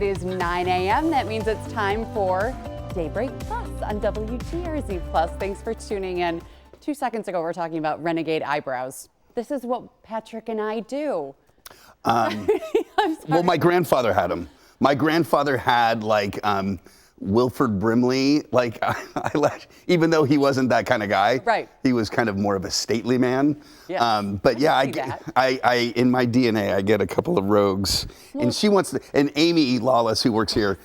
It is 9 a.m. That means it's time for Daybreak Plus on WGRZ Plus. Thanks for tuning in. 2 seconds ago, we were talking about renegade eyebrows. This is what Patrick and I do. Well, my grandfather had them. My grandfather had Wilford Brimley eyelash, even though he wasn't that kind of guy. Right. He was kind of more of a stately man. Yeah. But yeah, I in my DNA, I get a couple of rogues. Well, and she wants, and Amy Lawless, who works here,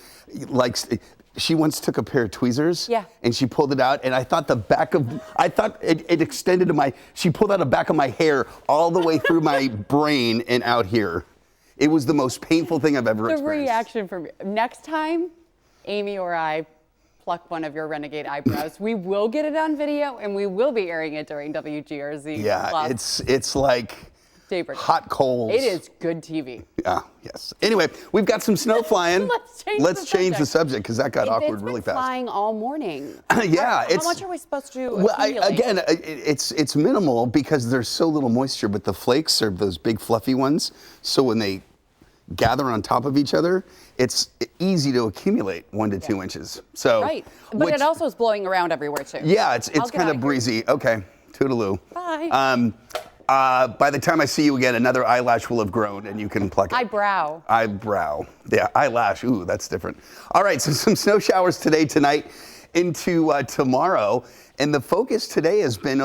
she once took a pair of tweezers. Yeah. And she pulled it out, and I thought it extended to she pulled out the back of my hair all the way through my brain and out here. It was the most painful thing I've ever experienced. The reaction from next time, Amy or I pluck one of your renegade eyebrows. We will get it on video, and we will be airing it during WGRZ. Yeah, Plus. it's like Daybreak. hot coals. It is good TV. Yeah, yes. Anyway, we've got some snow flying. Let's change the subject because that got awkward really fast. Flying all morning. Yeah, how much are we supposed to? Well, again, it's minimal because there's so little moisture, but the flakes are those big fluffy ones. So when they gather on top of each other, it's easy to accumulate 1 to 2 inches. So right, but it also is blowing around everywhere too. Yeah, it's kind of breezy. Okay, toodaloo. Bye. By the time I see you again, another eyelash will have grown and you can pluck it. Eyebrow. Yeah, eyelash. Ooh, that's different. All right, so some snow showers today, tonight, into tomorrow. And the focus today has been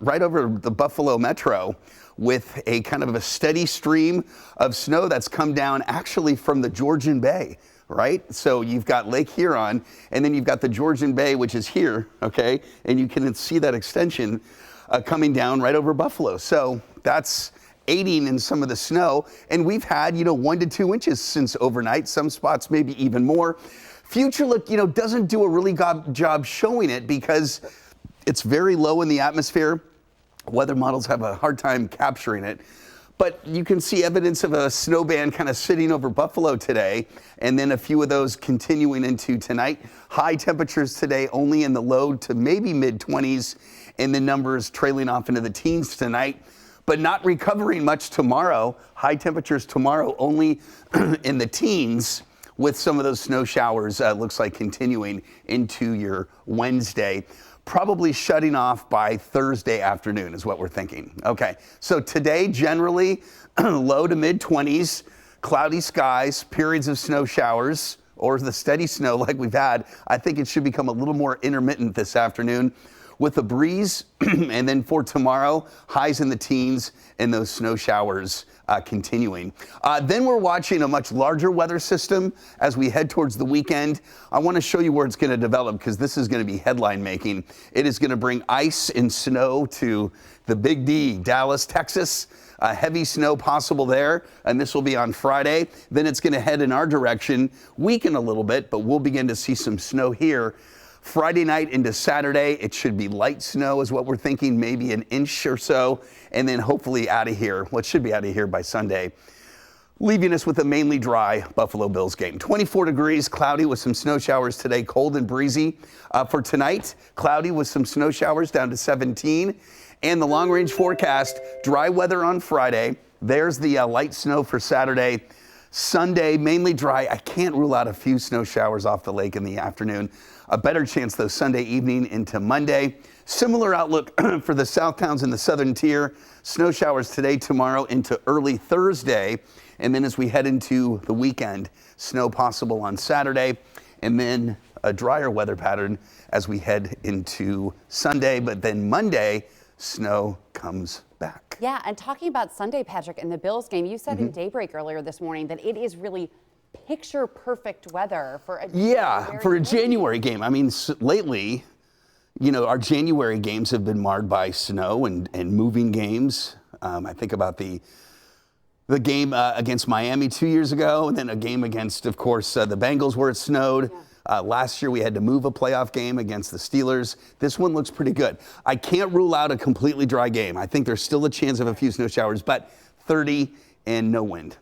right over the Buffalo Metro with a kind of a steady stream of snow that's come down actually from the Georgian Bay. Right? So you've got Lake Huron, and then you've got the Georgian Bay, which is here, okay? And you can see that extension coming down right over Buffalo. So that's aiding in some of the snow. And we've had, 1 to 2 inches since overnight, some spots maybe even more. Future Look, doesn't do a really good job showing it because it's very low in the atmosphere. Weather models have a hard time capturing it. But you can see evidence of a snow band kind of sitting over Buffalo today, and then a few of those continuing into tonight. High temperatures today only in the low to maybe mid-20s, and the numbers trailing off into the teens tonight, but not recovering much tomorrow. High temperatures tomorrow only in the teens, with some of those snow showers looks like continuing into your Wednesday. Probably shutting off by Thursday afternoon is what we're thinking. Okay, so today generally low to mid-20s, cloudy skies, periods of snow showers, or the steady snow like we've had. I think it should become a little more intermittent this afternoon with a breeze. And then for tomorrow, highs in the teens and those snow showers continuing. Then we're watching a much larger weather system as we head towards the weekend. I want to show you where it's going to develop because this is going to be headline making. It is going to bring ice and snow to the Big D, Dallas, Texas. Heavy snow possible there, and this will be on Friday. Then it's going to head in our direction, weaken a little bit, but we'll begin to see some snow here. Friday night into Saturday, it should be light snow is what we're thinking, maybe an inch or so, and then hopefully out of here. Well, it should be out of here by Sunday, leaving us with a mainly dry Buffalo Bills game. 24 degrees, cloudy with some snow showers today, cold and breezy. For tonight, cloudy with some snow showers down to 17. And the long-range forecast, dry weather on Friday. There's the light snow for Saturday. Sunday, mainly dry. I can't rule out a few snow showers off the lake in the afternoon. A better chance, though, Sunday evening into Monday. Similar outlook for the south towns in the southern tier. Snow showers today, tomorrow, into early Thursday. And then as we head into the weekend, snow possible on Saturday. And then a drier weather pattern as we head into Sunday. But then Monday, snow comes back. Yeah, and talking about Sunday, Patrick, and the Bills game, you said in Daybreak earlier this morning that it is really picture perfect weather for a January game. I mean, lately, our January games have been marred by snow and moving games. I think about the game against Miami 2 years ago, and then a game against, of course, the Bengals where it snowed. Yeah. Last year we had to move a playoff game against the Steelers. This one looks pretty good. I can't rule out a completely dry game. I think there's still a chance of a few snow showers, but 30 and no wind.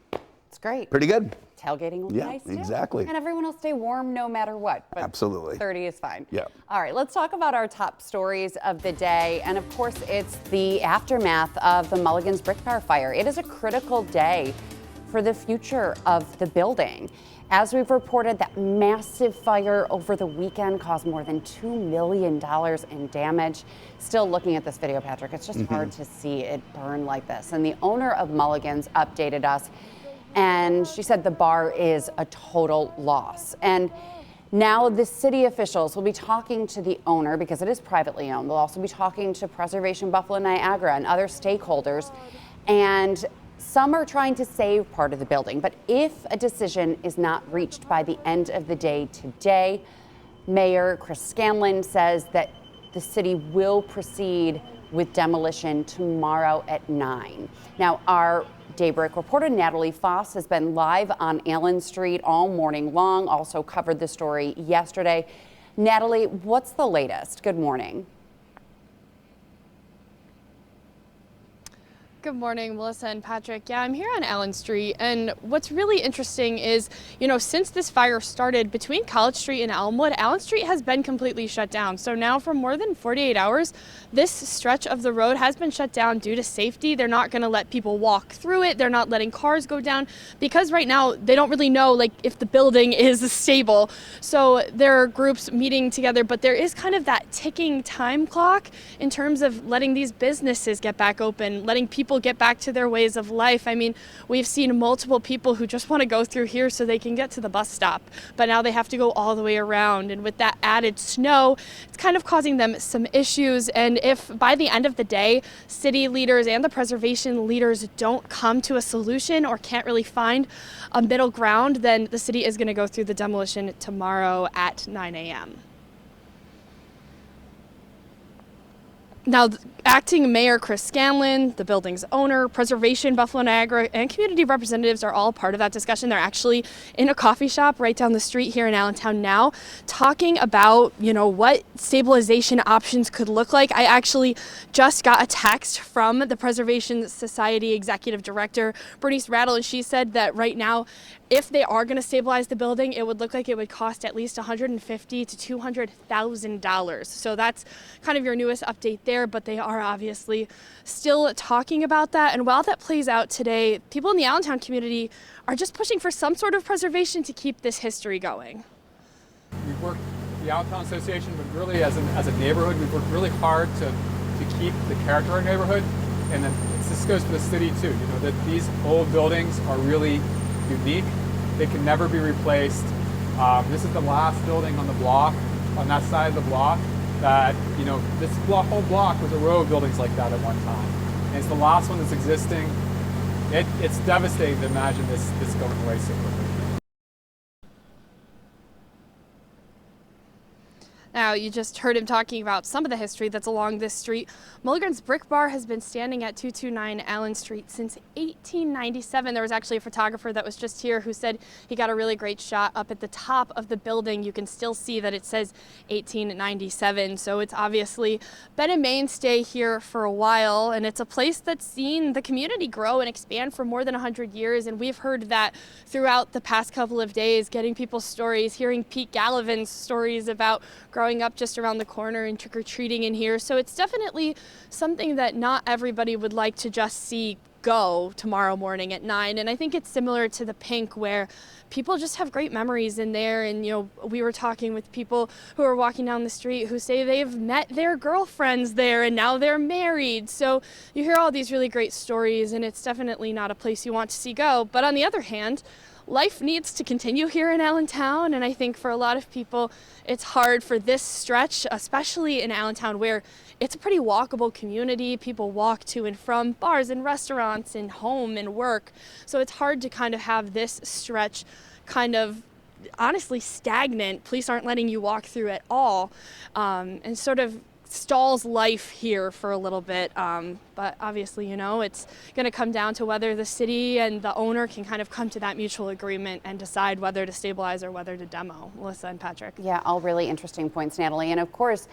It's great. Pretty good. Tailgating will be nice too. Exactly. And everyone will stay warm no matter what. But absolutely. 30 is fine. Yeah. All right, let's talk about our top stories of the day. And of course, it's the aftermath of the Mulligan's Brick Bar fire. It is a critical day for the future of the building. As we've reported, that massive fire over the weekend caused more than $2 million in damage. Still looking at this video, Patrick, it's just hard to see it burn like this. And the owner of Mulligan's updated us, and she said the bar is a total loss. And now the city officials will be talking to the owner because it is privately owned. They'll also be talking to Preservation Buffalo Niagara and other stakeholders. And some are trying to save part of the building, but if a decision is not reached by the end of the day today, Mayor Chris Scanlon says that the city will proceed with demolition tomorrow at 9. Now, our Daybreak reporter Natalie Foss has been live on Allen Street all morning long, also covered the story yesterday. Natalie, what's the latest? Good morning. Good morning, Melissa and Patrick. Yeah, I'm here on Allen Street, and what's really interesting is, since this fire started between College Street and Elmwood, Allen Street has been completely shut down. So now for more than 48 hours, this stretch of the road has been shut down due to safety. They're not going to let people walk through it. They're not letting cars go down because right now they don't really know if the building is stable. So there are groups meeting together, but there is kind of that ticking time clock in terms of letting these businesses get back open, letting people get back to their ways of life. I mean, we've seen multiple people who just want to go through here so they can get to the bus stop, but now they have to go all the way around. And with that added snow, it's kind of causing them some issues. And if by the end of the day, city leaders and the preservation leaders don't come to a solution or can't really find a middle ground, then the city is going to go through the demolition tomorrow at 9 a.m. Now, acting Mayor Chris Scanlon, the building's owner, Preservation Buffalo Niagara, and community representatives are all part of that discussion. They're actually in a coffee shop right down the street here in Allentown now, talking about, what stabilization options could look like. I actually just got a text from the Preservation Society Executive Director, Bernice Rattle, and she said that right now, if they are going to stabilize the building, it would look like it would cost at least $150,000 to $200,000. So that's kind of your newest update there, but they are obviously still talking about that. And while that plays out today, people in the Allentown community are just pushing for some sort of preservation to keep this history going. We've worked, the Allentown Association, but really as a neighborhood, we've worked really hard to keep the character of our neighborhood. And then this goes for the city too, that these old buildings are really unique. They can never be replaced. This is the last building on the block, on that side of the block, that, this whole block was a row of buildings like that at one time. And it's the last one that's existing. It's devastating to imagine this going away so quickly. Now, you just heard him talking about some of the history that's along this street. Mulligan's Brick Bar has been standing at 229 Allen Street since 1897. There was actually a photographer that was just here who said he got a really great shot up at the top of the building. You can still see that it says 1897. So it's obviously been a mainstay here for a while, and it's a place that's seen the community grow and expand for more than 100 years. And we've heard that throughout the past couple of days, getting people's stories, hearing Pete Gallivan's stories about growing up just around the corner and trick-or-treating in here. So it's definitely something that not everybody would like to just see go tomorrow morning at 9. And I think it's similar to the Pink, where people just have great memories in there. And, we were talking with people who are walking down the street who say they've met their girlfriends there and now they're married. So you hear all these really great stories, and it's definitely not a place you want to see go. But on the other hand, life needs to continue here in Allentown, and I think for a lot of people, it's hard for this stretch, especially in Allentown, where it's a pretty walkable community. People walk to and from bars and restaurants and home and work. So it's hard to kind of have this stretch kind of honestly stagnant. Police aren't letting you walk through at all, and sort of stalls life here for a little bit, but obviously, it's going to come down to whether the city and the owner can kind of come to that mutual agreement and decide whether to stabilize or whether to demo. Melissa and Patrick. Yeah, all really interesting points, Natalie. And of course,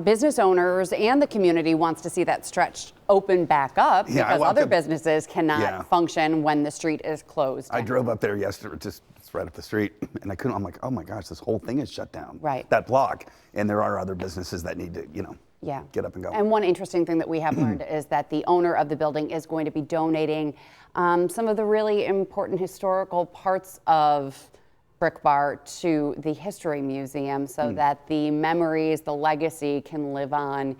business owners and the community wants to see that stretch open back up because other businesses cannot function when the street is closed. I drove up there yesterday, just right up the street, and I'm like, oh my gosh, this whole thing is shut down. Right. That block. And there are other businesses that need to, get up and go. And one interesting thing that we have learned is that the owner of the building is going to be donating some of the really important historical parts of Brick Bar to the History Museum so that the memories, the legacy can live on.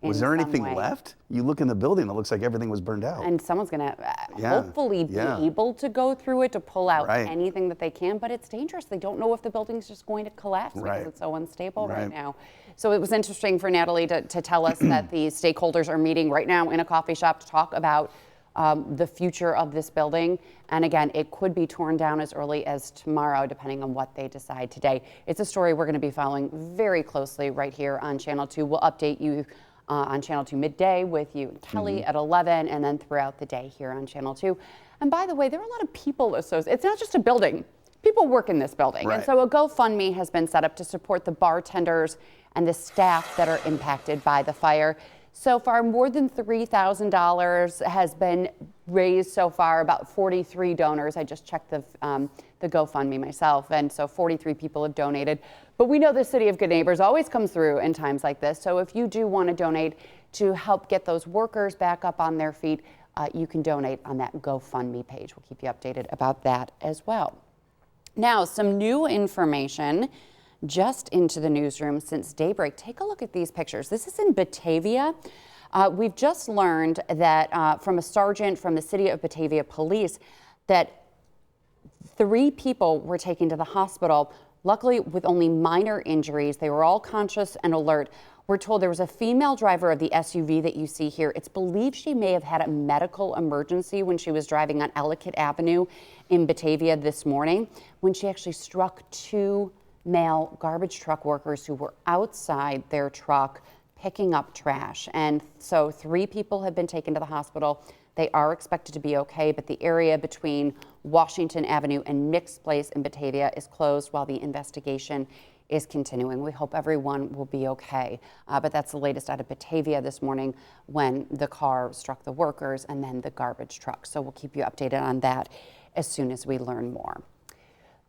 Was there anything left? You look in the building, it looks like everything was burned out. And someone's going to hopefully be able to go through it to pull out anything that they can, but it's dangerous. They don't know if the building's just going to collapse because it's so unstable right now. So it was interesting for Natalie to tell us that the stakeholders are meeting right now in a coffee shop to talk about the future of this building. And again, it could be torn down as early as tomorrow, depending on what they decide today. It's a story we're going to be following very closely right here on Channel 2. We'll update you on Channel 2 midday with you and Kelly at 11, and then throughout the day here on Channel 2. And by the way, there are a lot of people associated. It's not just a building. People work in this building. And so a GoFundMe has been set up to support the bartenders and the staff that are impacted by the fire. So far, more than $3,000 has been raised so far, about 43 donors. I just checked the GoFundMe myself, and so 43 people have donated. But we know the City of Good Neighbors always comes through in times like this. So if you do want to donate to help get those workers back up on their feet, you can donate on that GoFundMe page. We'll keep you updated about that as well. Now, some new information just into the newsroom since Daybreak. Take a look at these pictures. This is in Batavia. We've just learned that from a sergeant from the City of Batavia Police that 3 people were taken to the hospital, luckily with only minor injuries. They were all conscious and alert. We're told there was a female driver of the SUV that you see here. It's believed she may have had a medical emergency when she was driving on Ellicott Avenue in Batavia this morning, when she actually struck 2 male garbage truck workers who were outside their truck picking up trash. And so 3 people have been taken to the hospital. They are expected to be okay, but the area between Washington Avenue and Mixed Place in Batavia is closed while the investigation is continuing. We hope everyone will be okay. But that's the latest out of Batavia this morning when the car struck the workers and then the garbage truck. So we'll keep you updated on that as soon as we learn more.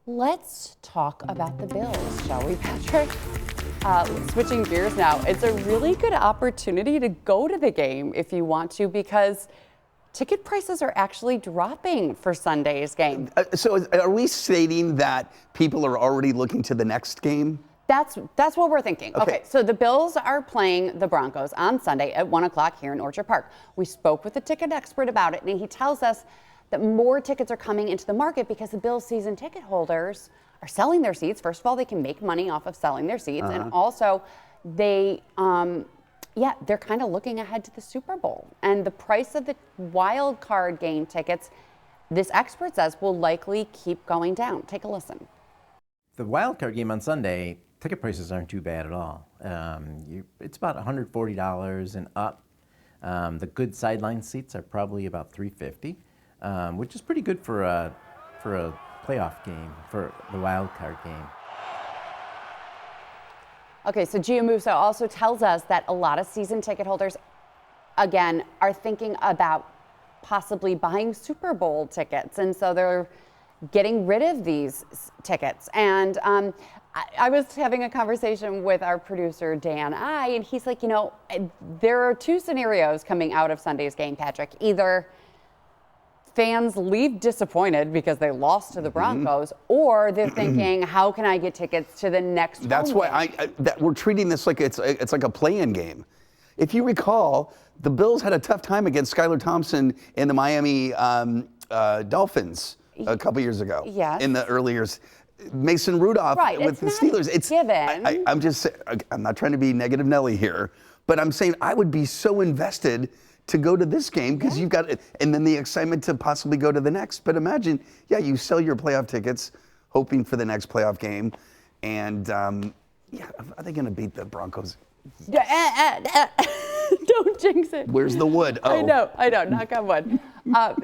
Let's talk about the Bills, shall we, Patrick? Switching gears now, it's a really good opportunity to go to the game if you want to, because ticket prices are actually dropping for Sunday's game. So are we stating that people are already looking to the next game? That's what we're thinking. Okay, so the Bills are playing the Broncos on Sunday at 1 o'clock here in Orchard Park. We spoke with a ticket expert about it, and he tells us that more tickets are coming into the market because the Bills season ticket holders are selling their seats. First of all, they can make money off of selling their seats, and also they, they're kind of looking ahead to the Super Bowl. And the price of the wild card game tickets, this expert says, will likely keep going down. Take a listen. The wild card game on Sunday, ticket prices aren't too bad at all. It's about $140 and up. The good sideline seats are probably about $350. Which is pretty good for a playoff game, for the wild card game. Okay, so Giamuso also tells us that a lot of season ticket holders, again, are thinking about possibly buying Super Bowl tickets, and so they're getting rid of these tickets. And I was having a conversation with our producer, Dan and he's like, there are 2 scenarios coming out of Sunday's game, Patrick. Either fans leave disappointed because they lost to the Broncos, or they're thinking, how can I get tickets to the next That's home why game? We're treating this like it's like a play-in game. If you recall, the Bills had a tough time against Skylar Thompson in the Miami Dolphins a couple years ago. Yes. In the early years. Mason Rudolph with the Steelers. It's given. I'm just saying, I'm not trying to be negative Nelly here, but I'm saying I would be so invested to go to this game because you've got it, and then the excitement to possibly go to the next. But imagine, you sell your playoff tickets hoping for the next playoff game, and are they going to beat the Broncos? Don't jinx it. Where's the wood? Oh. I know, knock on wood.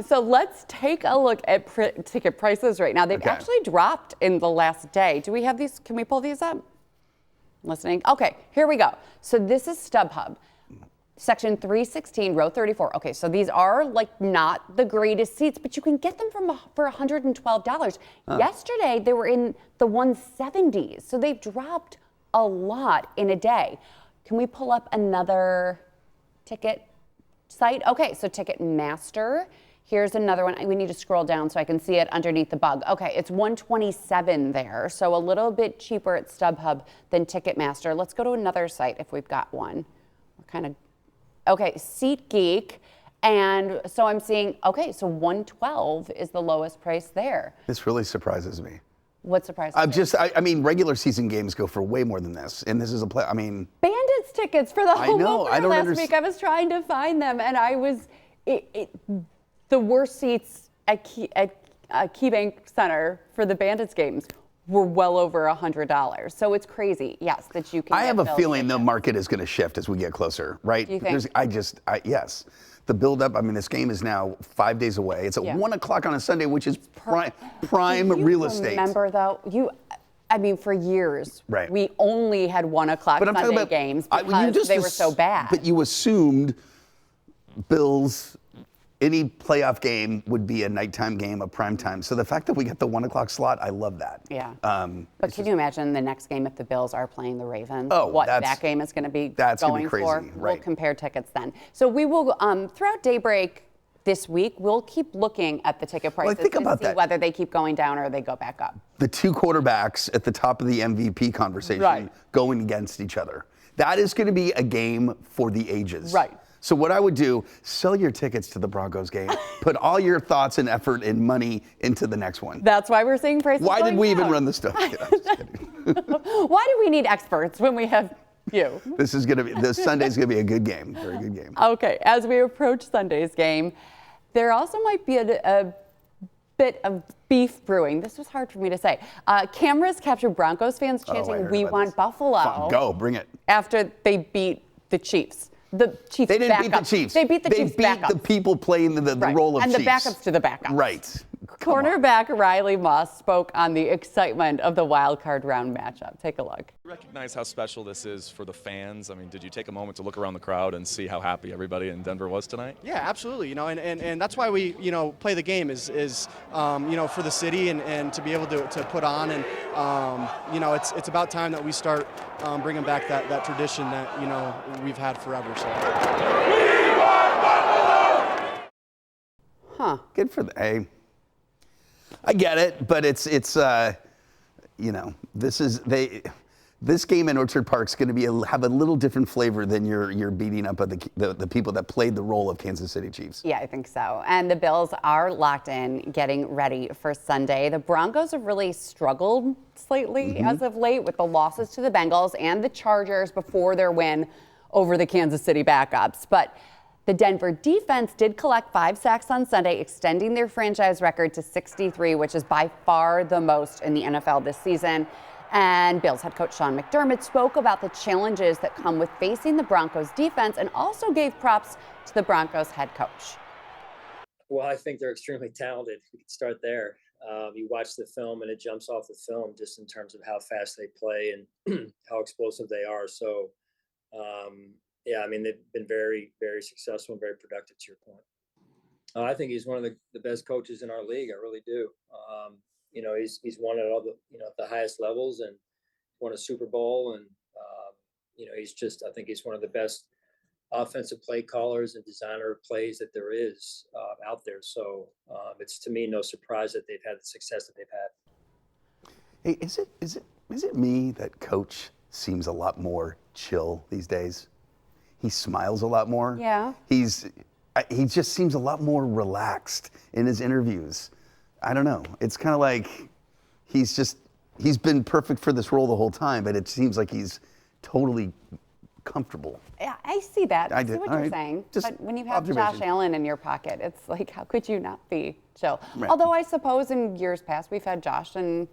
So let's take a look at ticket prices right now. They've actually dropped in the last day. Do we have these? Can we pull these up? Listening? Okay, here we go. So this is StubHub. Section 316, row 34. Okay, so these are not the greatest seats, but you can get them for $112. Yesterday, they were in the 170s, so they've dropped a lot in a day. Can we pull up another ticket site? Okay, so Ticketmaster. Here's another one. We need to scroll down so I can see it underneath the bug. Okay, it's $127 there, so a little bit cheaper at StubHub than Ticketmaster. Let's go to another site if we've got one. Okay, SeatGeek. And so I'm seeing, okay, so $112 is the lowest price there. This really surprises me. What surprises you? I mean, regular season games go for way more than this, and this is Bandits tickets for the home opener last week. I was trying to find them, and I was, the worst seats at KeyBank Center for the Bandits games were well over $100. So it's crazy, yes, that you can. I have a feeling the market is going to shift as we get closer, right? Do you think? Yes. The build-up, I mean, this game is now 5 days away. It's at 1 o'clock on a Sunday, which is prime real estate. Remember, though, for years, right, we only had 1 o'clock Sunday games because they were so bad. But you assumed Bills, any playoff game would be a nighttime game, a prime time. So the fact that we get the 1 o'clock slot, I love that. Yeah. But can you imagine the next game if the Bills are playing the Ravens? Oh, what that game is going to be going crazy, for? right. We'll compare tickets then. So we will, throughout Daybreak this week, we'll keep looking at the ticket prices think about to see whether they keep going down or they go back up. The two quarterbacks at the top of the MVP conversation going against each other. That is going to be a game for the ages. Right. So what I would do, sell your tickets to the Broncos game, put all your thoughts and effort and money into the next one. That's why we're seeing prices Why did we down. even run this stuff? Yeah, I'm just kidding. Why do we need experts when we have you? This Sunday's going to be a good game, very good game. Okay, as we approach Sunday's game, there also might be a bit of beef brewing. This was hard for me to say. Cameras captured Broncos fans chanting, "We want Buffalo." Fine, go, bring it. After they beat the Chiefs. The Chiefs. They didn't beat the Chiefs. They beat the Chiefs. They beat the people playing the role of and Chiefs. And the backups to the backups. Right. Cornerback Riley Moss spoke on the excitement of the wild card round matchup. Take a look. Recognize how special this is for the fans. I mean, did you take a moment to look around the crowd and see how happy everybody in Denver was tonight? Yeah, absolutely. And that's why we play the game is for the city and to be able to put on and it's about time that we start bringing back that tradition that we've had forever. So. Huh. Good for the. I get it, but this game in Orchard Park's going to have a little different flavor than you're beating up of the people that played the role of Kansas City Chiefs. Yeah, I think so. And the Bills are locked in, getting ready for Sunday. The Broncos have really struggled slightly as of late with the losses to the Bengals and the Chargers before their win over the Kansas City backups. But the Denver defense did collect 5 sacks on Sunday, extending their franchise record to 63, which is by far the most in the NFL this season. And Bills head coach Sean McDermott spoke about the challenges that come with facing the Broncos defense and also gave props to the Broncos head coach. Well, I think they're extremely talented. We could start there. You watch the film and it jumps off the film just in terms of how fast they play and how explosive they are. So, yeah, I mean, they've been very, very successful and very productive, to your point. I think he's one of the best coaches in our league. I really do. He's won at all the, at the highest levels and won a Super Bowl. And, I think he's one of the best offensive play callers and designer of plays that there is out there. So it's, to me, no surprise that they've had the success that they've had. Hey, is it me that Coach seems a lot more chill these days? He smiles a lot more. Yeah. He just seems a lot more relaxed in his interviews. I don't know. It's kind of like he's been perfect for this role the whole time, but it seems like he's totally comfortable. Yeah, I see that. I see what you're right. saying. Just but when you have Josh Allen in your pocket, it's like, how could you not be chill? Right. Although I suppose in years past we've had Josh and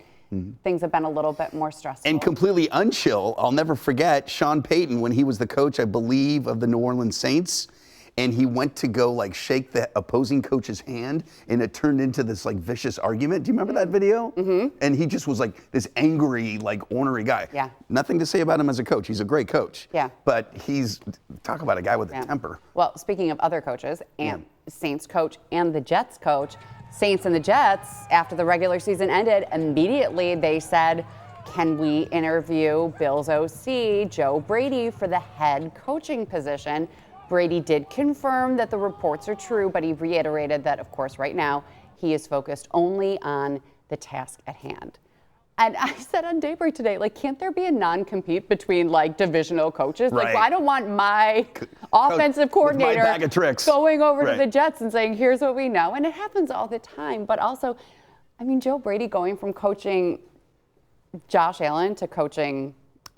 things have been a little bit more stressful. And completely unchill, I'll never forget Sean Payton when he was the coach, I believe, of the New Orleans Saints. And he went to go shake the opposing coach's hand, and it turned into this vicious argument. Do you remember that video? Mm-hmm. And he just was this angry, ornery guy. Yeah. Nothing to say about him as a coach. He's a great coach. Yeah. But talk about a guy with a temper. Well, speaking of other coaches, and Saints coach and the Jets coach, Saints and the Jets, after the regular season ended, immediately they said, can we interview Bills OC Joe Brady for the head coaching position? Brady did confirm that the reports are true, but he reiterated that, of course, right now he is focused only on the task at hand. And I said on Daybreak today, like, can't there be a non-compete between like divisional coaches? Right. Like, I don't want my offensive coordinator bag of tricks going over right. to the Jets and saying, here's what we know. And it happens all the time. But also, I mean, Joe Brady going from coaching Josh Allen to coaching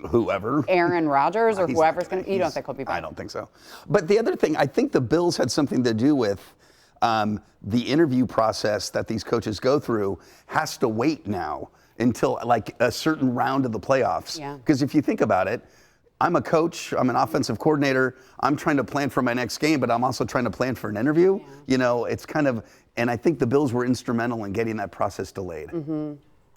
whoever, Aaron Rodgers or He's whoever's not gonna- going to, you don't he's- think he'll be back? I don't think so. But the other thing, I think the Bills had something to do with the interview process that these coaches go through has to wait now until like a certain round of the playoffs. Yeah. Because if you think about it, I'm a coach, I'm an offensive coordinator, I'm trying to plan for my next game, but I'm also trying to plan for an interview. Yeah. You know, it's kind of, and I think the Bills were instrumental in getting that process delayed. Mm-hmm.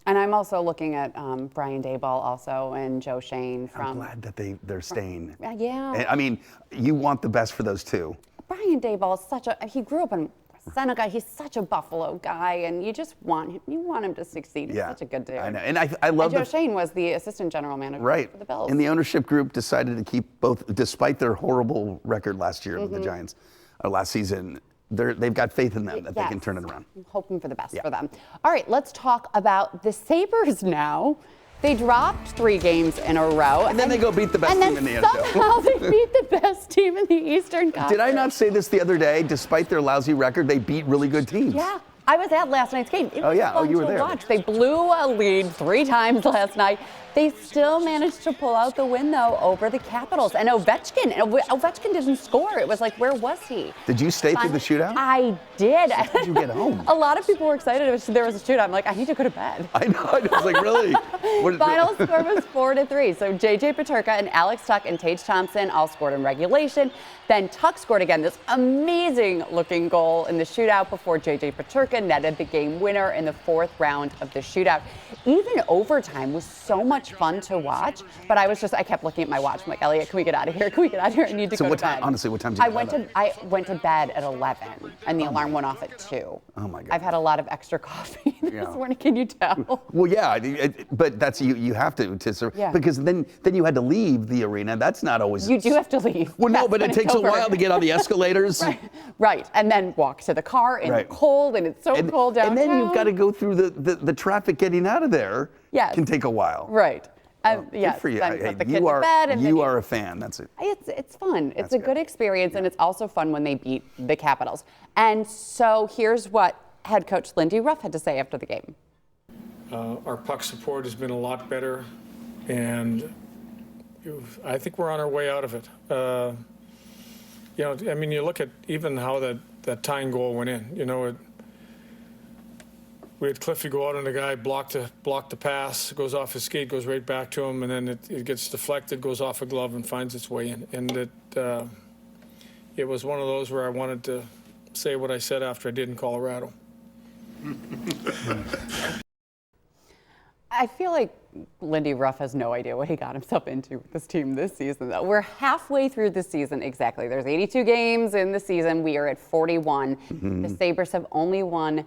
And I'm also looking at Brian Daboll also and Joe Shane from. I'm glad that they're staying. Yeah. And, I mean, you want the best for those two. Brian Daboll is he grew up in Seneca. He's such a Buffalo guy, and you just want him to succeed. He's such a good dude. I know, and I love and Joe Shane was the assistant general manager for the Bills. And the ownership group decided to keep both, despite their horrible record last year with the Giants, or last season. They've got faith in them that they can turn it around. I'm hoping for the best for them. All right, let's talk about the Sabres now. They dropped 3 games in a row. And then they go beat the best team in the And NHL. then somehow they beat the best team in the Eastern Conference. Did I not say this the other day? Despite their lousy record, they beat really good teams. Yeah. I was at last night's game. It was yeah. fun You were to there. watch. They blew a lead 3 times last night. They still managed to pull out the win, though, over the Capitals. And Ovechkin didn't score. It was like, where was he? Did you stay through the shootout? I did. How did you get home? A lot of people were excited there was a shootout. I'm like, I need to go to bed. I know. I was like, really? Final score was 4-3. So J.J. Peterka and Alex Tuch and Tage Thompson all scored in regulation. Then Tuch scored again this amazing-looking goal in the shootout before J.J. Peterka netted the game winner in the 4th round of the shootout. Even overtime was so much fun to watch, but I kept looking at my watch. I'm like, Elliot, can we get out of here? Can we get out of here? I need to go to bed. Honestly, what time did you I went to bed at 11, and the alarm went off at 2. Oh my God. I've had a lot of extra coffee this morning. Can you tell? Well, yeah, but that's you have to because then you had to leave the arena. That's not always. You do have to leave. Well, no, Yes, but it it's takes a over. while to get on the escalators. Right, and then walk to the car in the cold, and it's so cold downtown. And then you've got to go through the traffic getting out of there. Yes. Can take a while. Right. Good for you. Then Hey, put the kid you to bed, and you then are a fan. That's it. It's fun. It's That's a good. good experience, and it's also fun when they beat the Capitals. And so here's what head coach Lindy Ruff had to say after the game. Our puck support has been a lot better, and I think we're on our way out of it. I mean, you look at even how that tying goal went in. We had Cliffy go out on a guy, block the pass, goes off his skate, goes right back to him, and then it gets deflected, goes off a glove, and finds its way in. And it was one of those where I wanted to say what I said after I did in Colorado. I feel like Lindy Ruff has no idea what he got himself into with this team this season, though. We're halfway through the season, exactly. There's 82 games in the season. We are at 41. The Sabres have only won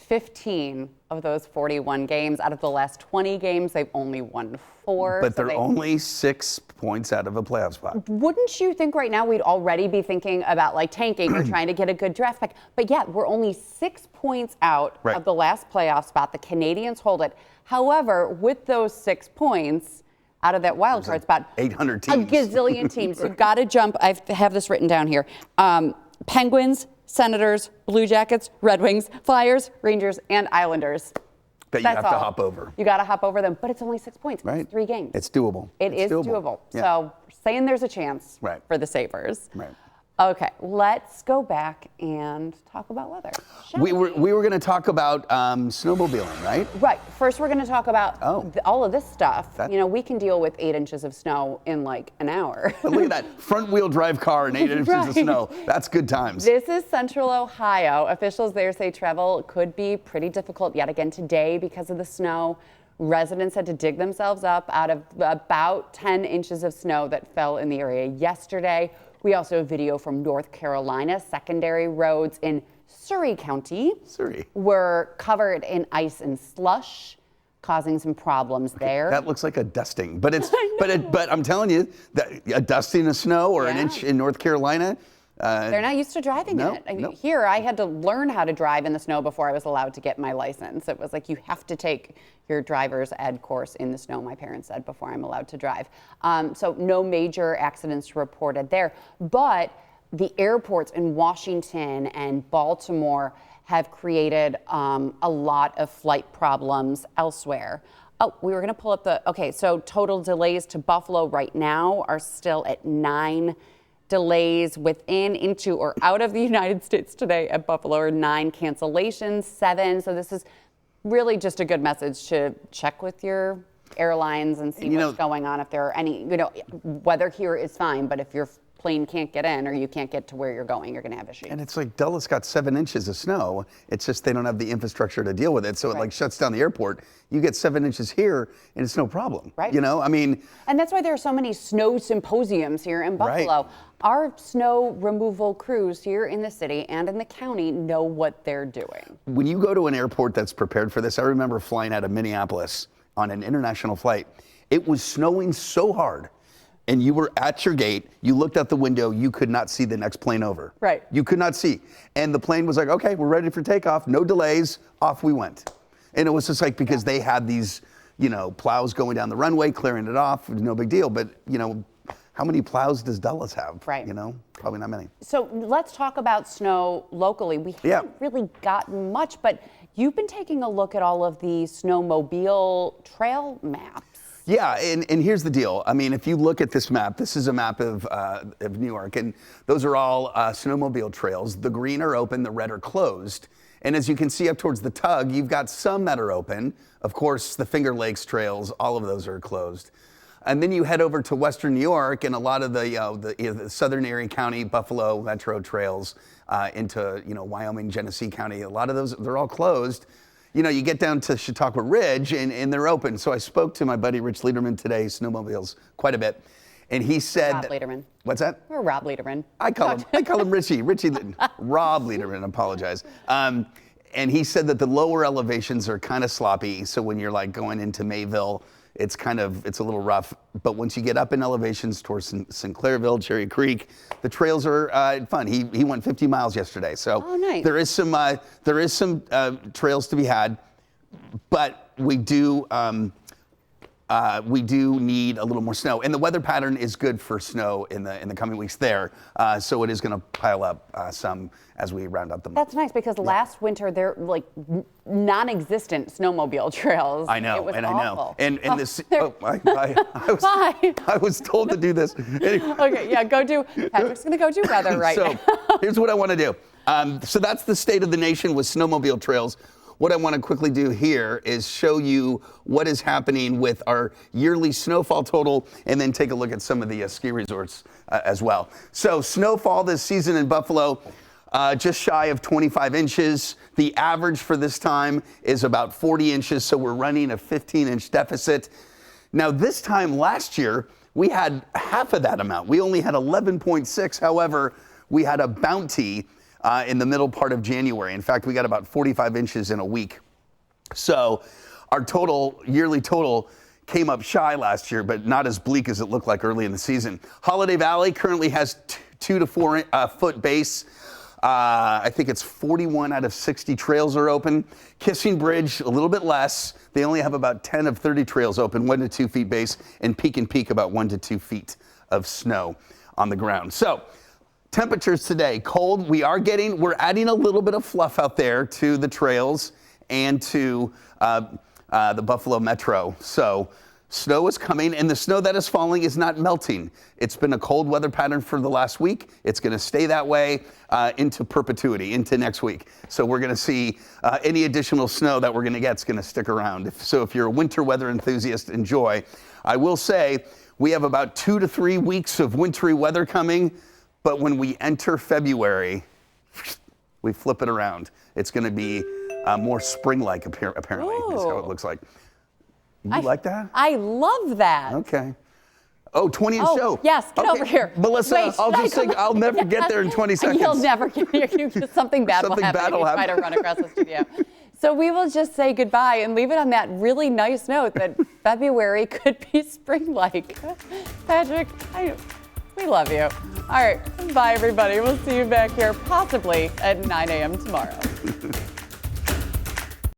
15 of those 41 games. Out of the last 20 games, they've only won 4. But they're only 6 points out of a playoff spot. Wouldn't you think right now we'd already be thinking about like tanking or trying to get a good draft pick? But yet we're only 6 points out of the last playoff spot. The Canadians hold it. However, with those 6 points out of that wild card spot, 800 teams. A gazillion teams. You've got to jump. I have this written down here. Penguins, Senators, Blue Jackets, Red Wings, Flyers, Rangers, and Islanders. That you have to hop over. You got to hop over them, but it's only 6 points. Right. It's 3 games. It's doable. It's doable. Yeah. So saying there's a chance for the Sabres. Right. Okay, let's go back and talk about weather. We were going to talk about snowmobiling, right? Right. First, we're going to talk about all of this stuff. We can deal with 8 inches of snow in like an hour. But look at that front-wheel drive car and 8 inches of snow. That's good times. This is Central Ohio. Officials there say travel could be pretty difficult yet again today because of the snow. Residents had to dig themselves up out of about 10 inches of snow that fell in the area yesterday. We also have video from North Carolina. Secondary roads in Surry County were covered in ice and slush, causing some problems there. That looks like a dusting, but it's but I'm telling you that a dusting of snow or an inch in North Carolina, They're not used to driving no, it. I mean, no. Here, I had to learn how to drive in the snow before I was allowed to get my license. It was like you have to take your driver's ed course in the snow, my parents said, before I'm allowed to drive. So no major accidents reported there. But the airports in Washington and Baltimore have created a lot of flight problems elsewhere. Oh, we were going to pull up okay, so total delays to Buffalo right now are still at 9 delays within, into, or out of the United States today at Buffalo are 9 cancellations, 7. So this is really just a good message to check with your airlines and see what's going on. If there are any, weather here is fine, but if your plane can't get in or you can't get to where you're going, you're going to have issues. And it's like Dulles got 7 inches of snow. It's just they don't have the infrastructure to deal with it. So it like shuts down the airport. You get 7 inches here and it's no problem. Right. I mean. And that's why there are so many snow symposiums here in Buffalo. Right. Our snow removal crews here in the city and in the county know what they're doing. When you go to an airport that's prepared for this, I remember flying out of Minneapolis on an international flight. It was snowing so hard. And you were at your gate, you looked out the window, you could not see the next plane over. Right. You could not see. And the plane was like, okay, we're ready for takeoff, no delays, off we went. And it was just like, because they had these, plows going down the runway, clearing it off, no big deal. But, how many plows does Dulles have? Right. Probably not many. So let's talk about snow locally. We haven't really gotten much, but you've been taking a look at all of the snowmobile trail maps. Yeah, and here's the deal. I mean, if you look at this map, this is a map of New York, and those are all snowmobile trails. The green are open, the red are closed. And as you can see up towards the Tug, you've got some that are open. Of course, the Finger Lakes trails, all of those are closed. And then you head over to Western New York, and a lot of the Southern Erie County, Buffalo Metro trails into Wyoming, Genesee County. A lot of those, they're all closed. You get down to Chautauqua Ridge and they're open. So I spoke to my buddy Rich Lederman today, snowmobiles, quite a bit. And he said— Rob Lederman. What's that? Or Rob Lederman. I call him Richie. Rob Lederman, apologize. And he said that the lower elevations are kind of sloppy. So when you're like going into Mayville, it's a little rough. But once you get up in elevations towards Sinclairville, Cherry Creek, the trails are fun. He went 50 miles yesterday. So nice. there is some trails to be had, but we do need a little more snow, and the weather pattern is good for snow in the coming weeks there. So it is going to pile up some as we round up the month. That's nice, because last winter there were like non-existent snowmobile trails. I know, it was and awful. I know, and this. I was told to do this. Anyway. Okay, yeah, Patrick's going to go do weather right now. So here's what I want to do. So that's the state of the nation with snowmobile trails. What I want to quickly do here is show you what is happening with our yearly snowfall total, and then take a look at some of the ski resorts as well. So snowfall this season in Buffalo, just shy of 25 inches. The average for this time is about 40 inches, so we're running a 15-inch deficit. Now, this time last year, we had half of that amount. We only had 11.6. However, we had a bounty in the middle part of January. In fact, we got about 45 inches in a week. So our yearly total came up shy last year, but not as bleak as it looked like early in the season. Holiday Valley currently has 2 to 4 foot base. I think it's 41 out of 60 trails are open. Kissing Bridge, a little bit less. They only have about 10 of 30 trails open, 1 to 2 feet base, and Peak, about 1 to 2 feet of snow on the ground. So temperatures today, cold. We're adding a little bit of fluff out there to the trails and to the Buffalo Metro. So snow is coming, and the snow that is falling is not melting. It's been a cold weather pattern for the last week. It's going to stay that way into perpetuity, into next week. So we're going to see any additional snow that we're going to get is going to stick around. So if you're a winter weather enthusiast, enjoy. I will say we have about 2 to 3 weeks of wintry weather coming, but when we enter February, we flip it around. It's going to be more spring-like, apparently, is how it looks like. You like that? I love that. Okay. Oh, 20-inch show. Yes, get over here. Melissa, Wait, I'll never get there in 20 seconds. You'll never get here. Something bad will happen if you try to run across the studio. So we will just say goodbye and leave it on that really nice note that February could be spring-like. Patrick, we We love you. All right, bye everybody. We'll see you back here possibly at 9 a.m. tomorrow.